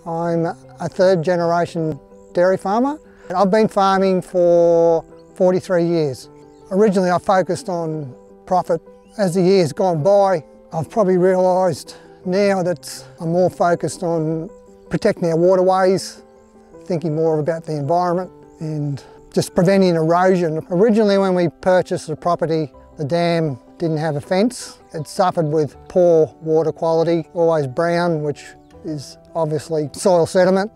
I'm a third generation dairy farmer. I've been farming for 43 years. Originally I focused on profit. As the years gone by, I've probably realised now that I'm more focused on protecting our waterways, thinking more about the environment and just preventing erosion. Originally when we purchased the property, the dam didn't have a fence. It suffered with poor water quality, always brown, which is obviously soil sediment.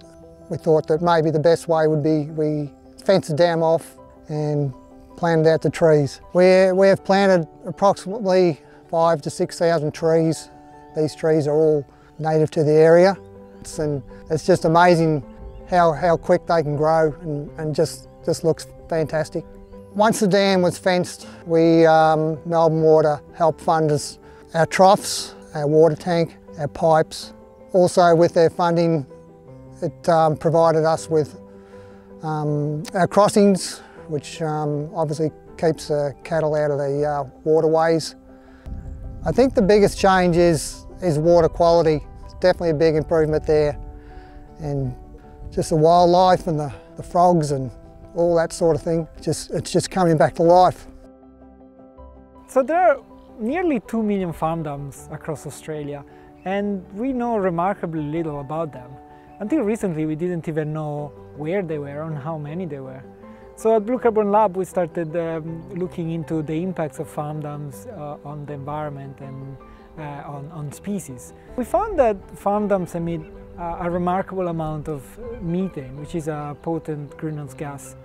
We thought that maybe the best way would be we fence the dam off and planted out the trees. We have planted approximately 5,000 to 6,000 trees. These trees are all native to the area. And it's just amazing how quick they can grow and just looks fantastic. Once the dam was fenced, Melbourne Water helped fund us our troughs, our water tank, our pipes. Also with their funding, it provided us with our crossings, which obviously keeps cattle out of the waterways. I think the biggest change is water quality. It's definitely a big improvement there. And just the wildlife and the frogs and all that sort of thing, it's just coming back to life. So there are nearly 2 million farm dams across Australia, and we know remarkably little about them. Until recently we didn't even know where they were and how many there were. So at Blue Carbon Lab we started looking into the impacts of farm dams on the environment and on species. We found that farm dams emit a remarkable amount of methane, which is a potent greenhouse gas.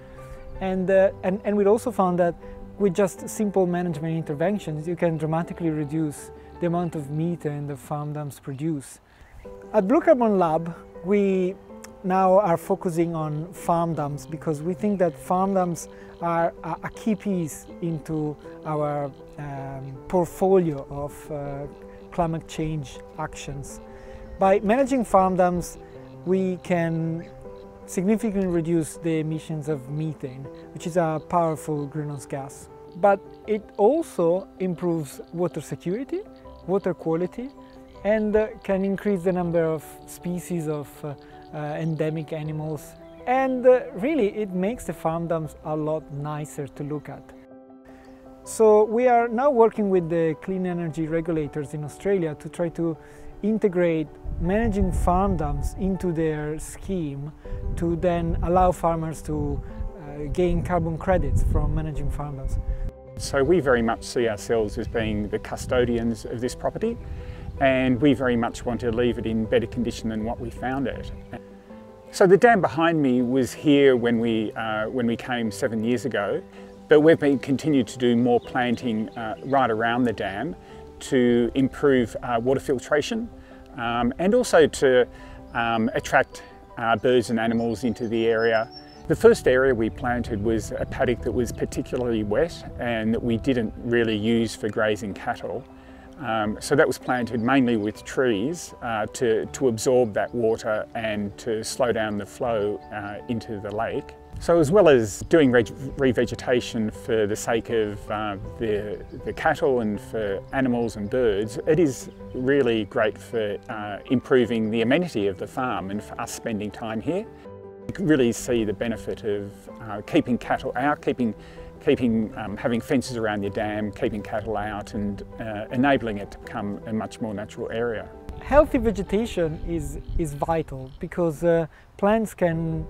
And we also found that with just simple management interventions, you can dramatically reduce the amount of methane the farm dams produce. At Blue Carbon Lab, we now are focusing on farm dams because we think that farm dams are a key piece into our portfolio of climate change actions. By managing farm dams, we can significantly reduce the emissions of methane, which is a powerful greenhouse gas. But it also improves water security, water quality, and can increase the number of species of endemic animals. And really, it makes the farm dams a lot nicer to look at. So we are now working with the clean energy regulators in Australia to try to integrate managing farm dams into their scheme to then allow farmers to gain carbon credits from managing farm dams. So we very much see ourselves as being the custodians of this property, and we very much want to leave it in better condition than what we found it. So the dam behind me was here when we came 7 years ago, but we've continued to do more planting right around the dam to improve water filtration and also to attract birds and animals into the area. The first area we planted was a paddock that was particularly wet and that we didn't really use for grazing cattle. So that was planted mainly with trees to absorb that water and to slow down the flow into the lake. So as well as doing revegetation for the sake of the cattle and for animals and birds, it is really great for improving the amenity of the farm and for us spending time here. You can really see the benefit of keeping cattle out, having fences around your dam, keeping cattle out and enabling it to become a much more natural area. Healthy vegetation is vital because plants can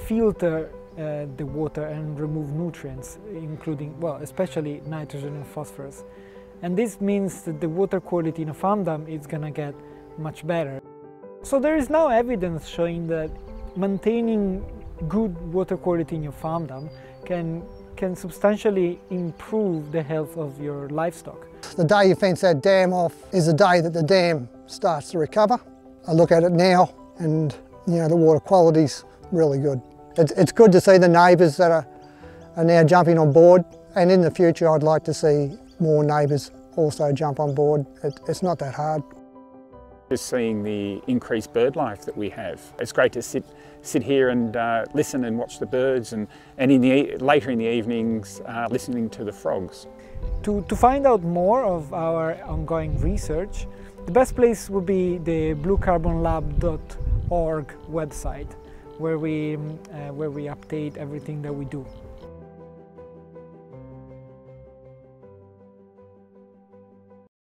filter the water and remove nutrients, including, well, especially nitrogen and phosphorus. And this means that the water quality in a farm dam is going to get much better. So there is now evidence showing that maintaining good water quality in your farm dam can substantially improve the health of your livestock. The day you fence that dam off is the day that the dam starts to recover. I look at it now and the water quality's really good. It's good to see the neighbours that are now jumping on board, and in the future I'd like to see more neighbours also jump on board. It's not that hard. Just seeing the increased bird life that we have. It's great to sit here and listen and watch the birds and later in the evenings listening to the frogs. To find out more of our ongoing research, the best place would be the bluecarbonlab.org website where we update everything that we do.